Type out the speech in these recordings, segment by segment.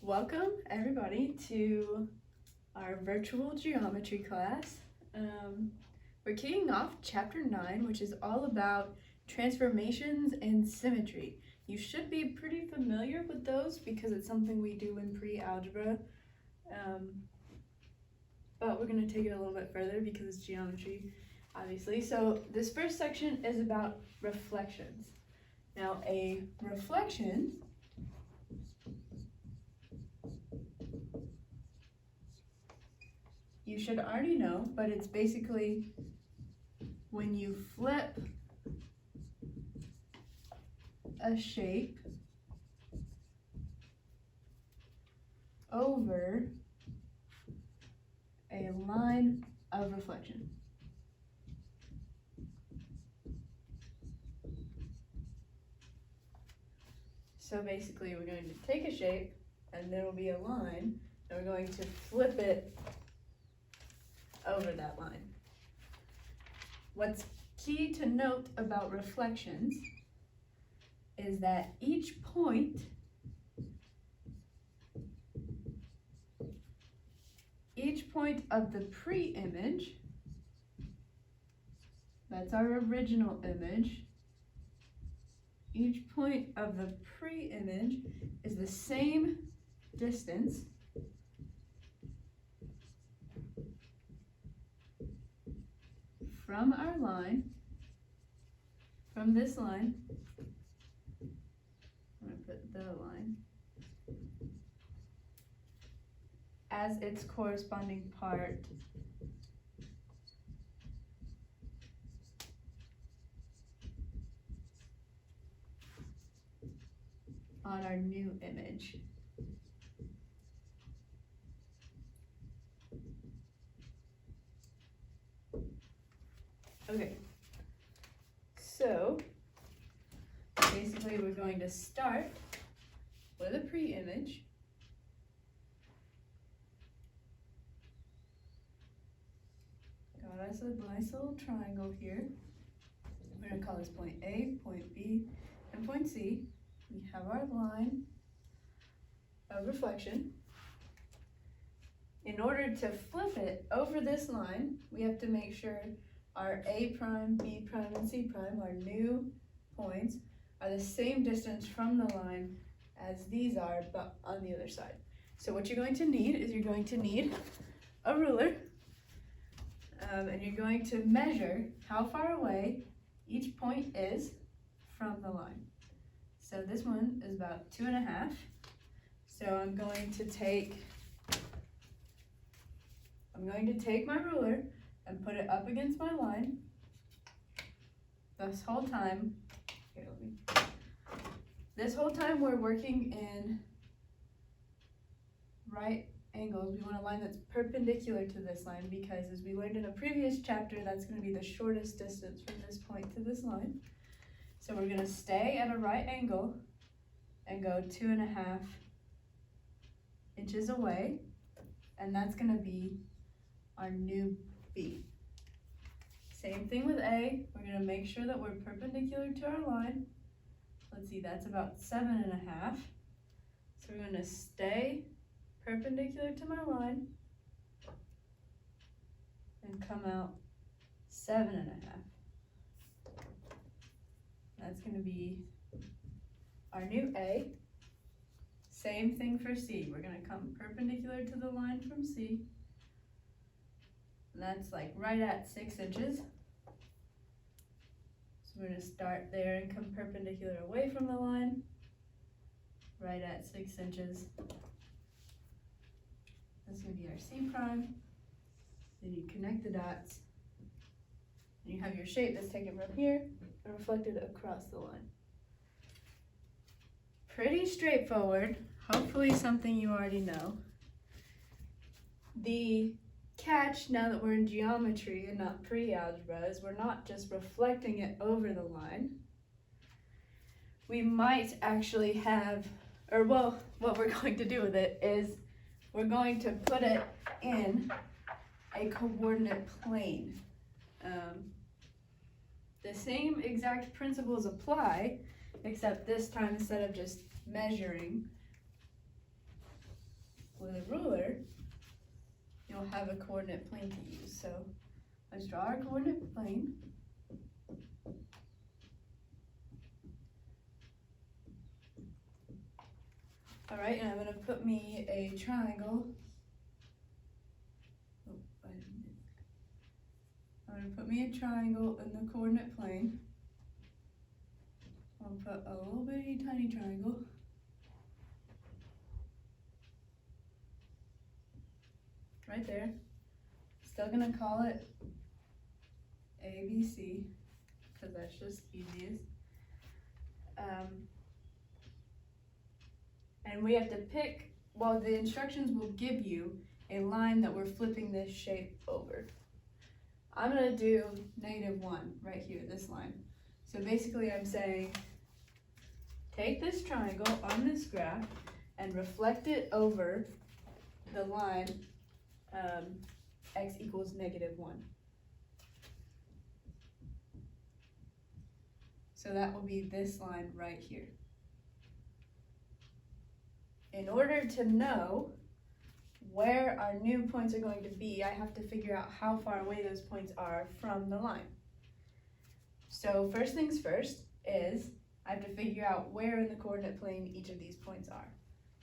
Welcome everybody to our virtual geometry class. We're kicking off chapter 9, which is all about transformations and symmetry. You should be pretty familiar with those because it's something we do in pre-algebra. But we're going to take it a little bit further because it's geometry, obviously. So this first section is about reflections. Now, a reflection you should already know, but it's basically when you flip a shape over a line of reflection. So basically we're going to take a shape and there will be a line and we're going to flip it over that line. What's key to note about reflections is that each point of the pre-image, that's our original image, each point of the pre-image is the same distance from our line, from this line, I'm going to put the line, as its corresponding part on our new image. Okay, so basically we're going to start with a pre-image. Got us a nice little triangle here. We're going to call this point A, point B, and point C. We have our line of reflection. In order to flip it over this line, we have to make sure our A prime, B prime, and C prime, our new points, are the same distance from the line as these are, but on the other side. So what you're going to need is you're going to need a ruler, and you're going to measure how far away each point is from the line. So this one is about 2.5. So I'm going to take my ruler and put it up against my line. This whole time we're working in right angles. We want a line that's perpendicular to this line because, as we learned in a previous chapter, that's going to be the shortest distance from this point to this line. So we're going to stay at a right angle and go 2.5 inches away, and that's going to be our new B. Same thing with A. We're going to make sure that we're perpendicular to our line. Let's see, that's about 7.5. So we're going to stay perpendicular to my line and come out 7.5. That's going to be our new A. Same thing for C. We're going to come perpendicular to the line from C. And that's like right at 6 inches. So we're going to start there and come perpendicular away from the line, right at 6 inches. That's going to be our C prime. Then you connect the dots. And you have your shape that's taken from here and reflected across the line. Pretty straightforward. Hopefully something you already know. The catch, now that we're in geometry and not pre-algebra, is we're not just reflecting it over the line. We might actually have, what we're going to do with it is we're going to put it in a coordinate plane. The same exact principles apply, except this time instead of just measuring, ruler, you'll have a coordinate plane to use. So let's draw our coordinate plane. All right, and I'm going to put me a triangle. I'm going to put me a triangle in the coordinate plane. I'll put a little bitty tiny triangle. Right there. Still going to call it ABC because that's just easiest. And we have to pick, well, the instructions will give you a line that we're flipping this shape over. I'm going to do -1 right here, this line. So basically I'm saying, take this triangle on this graph and reflect it over the line x equals -1. So that will be this line right here. In order to know where our new points are going to be, I have to figure out how far away those points are from the line. So first things first is I have to figure out where in the coordinate plane each of these points are.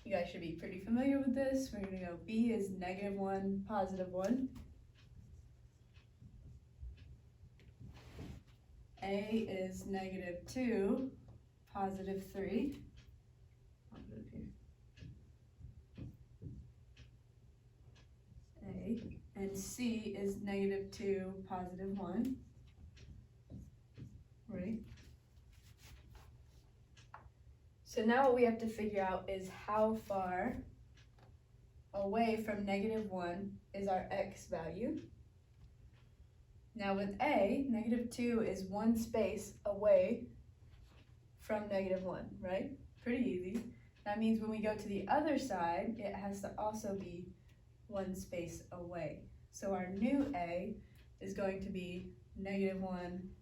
You guys should be pretty familiar with this. We're going to go B is -1, +1. A is -2, +3. I'll put it here. A, and C is -2, +1, right? So now what we have to figure out is how far away from -1 is our x value. Now with A, -2 is one space away from -1, right? Pretty easy. That means when we go to the other side, it has to also be one space away. So our new A is going to be -1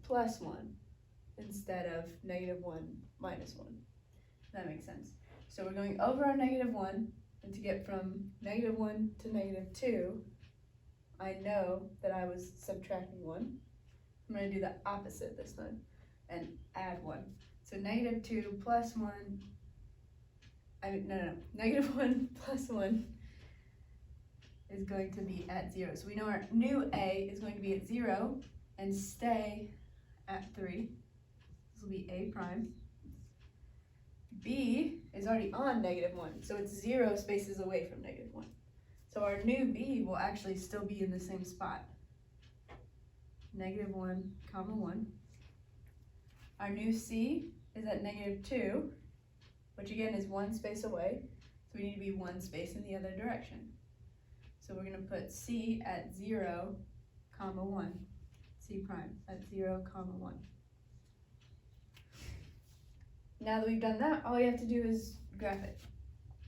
+ 1 instead of -1 - 1. That makes sense. So we're going over our -1, and to get from -1 to -2, I know that I was subtracting 1. I'm going to do the opposite this time and add 1. So -2 + 1, -1 + 1 is going to be at 0. So we know our new A is going to be at 0 and stay at 3. This will be A prime. B is already on -1, so it's 0 spaces away from -1. So our new B will actually still be in the same spot. -1, 1. Our new C is at -2, which again is one space away. So we need to be one space in the other direction. So we're going to put C at 0, 1. C prime at 0, 1. Now that we've done that, all you have to do is graph it.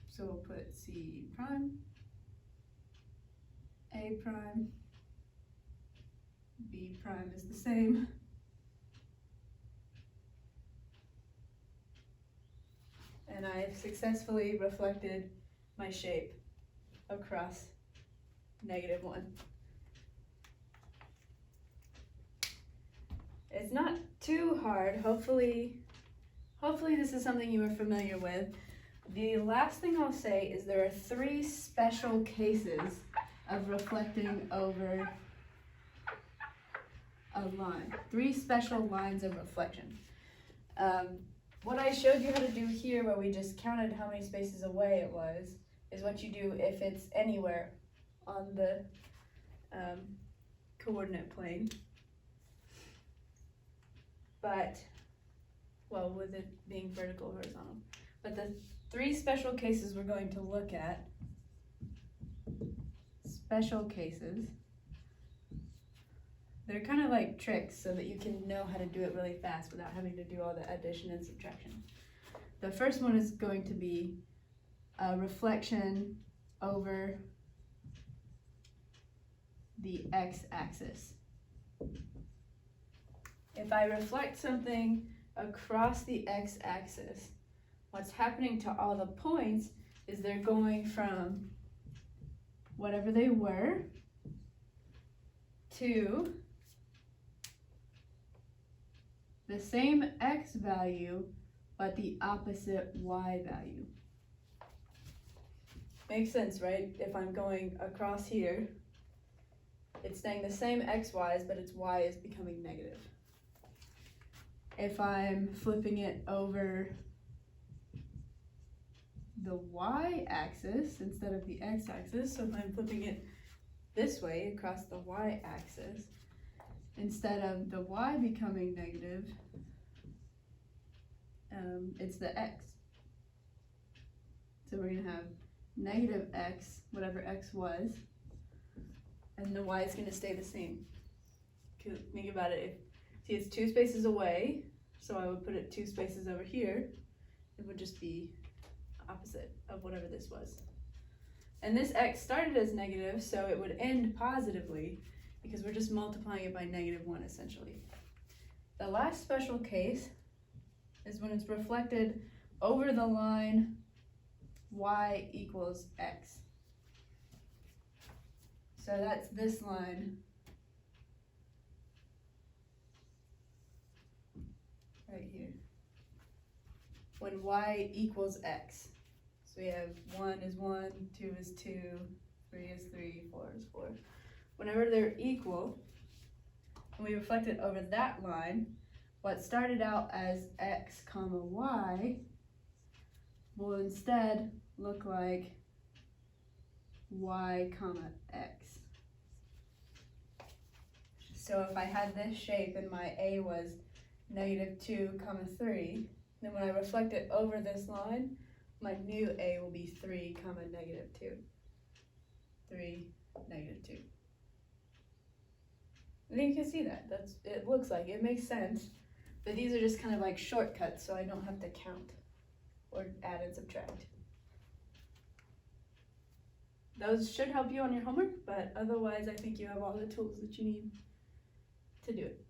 So we'll put C prime, A prime, B prime is the same. And I have successfully reflected my shape across -1. It's not too hard. Hopefully this is something you are familiar with. The last thing I'll say is there are 3 special cases of reflecting over a line. 3 special lines of reflection. What I showed you how to do here, where we just counted how many spaces away it was, is what you do if it's anywhere on the coordinate plane. But, well, with it being vertical or horizontal. But the 3 special cases we're going to look at, special cases, they're kind of like tricks so that you can know how to do it really fast without having to do all the addition and subtraction. The first one is going to be a reflection over the x-axis. If I reflect something across the x-axis, what's happening to all the points is they're going from whatever they were to the same x value, but the opposite y value. Makes sense, right? If I'm going across here, it's staying the same x, y's, but its y is becoming negative. If I'm flipping it over the y-axis instead of the x-axis, so if I'm flipping it this way across the y-axis, instead of the y becoming negative, it's the x. So we're gonna have negative x, whatever x was, and the y is gonna stay the same. Think about it, see it's 2 spaces away, so I would put it 2 spaces over here. It would just be opposite of whatever this was. And this x started as negative, so it would end positively because we're just multiplying it by -1 essentially. The last special case is when it's reflected over the line y equals x. So that's this line right here. When y equals x. So we have 1 is 1, 2 is 2, 3 is 3, 4 is 4. Whenever they're equal, and we reflect it over that line, what started out as x comma y will instead look like y comma x. So if I had this shape and my a was -2 comma 3, then when I reflect it over this line, my new a will be 3 comma -2. 3, -2. I think you can see that. It looks like it makes sense. But these are just kind of like shortcuts, so I don't have to count or add and subtract. Those should help you on your homework, but otherwise I think you have all the tools that you need to do it.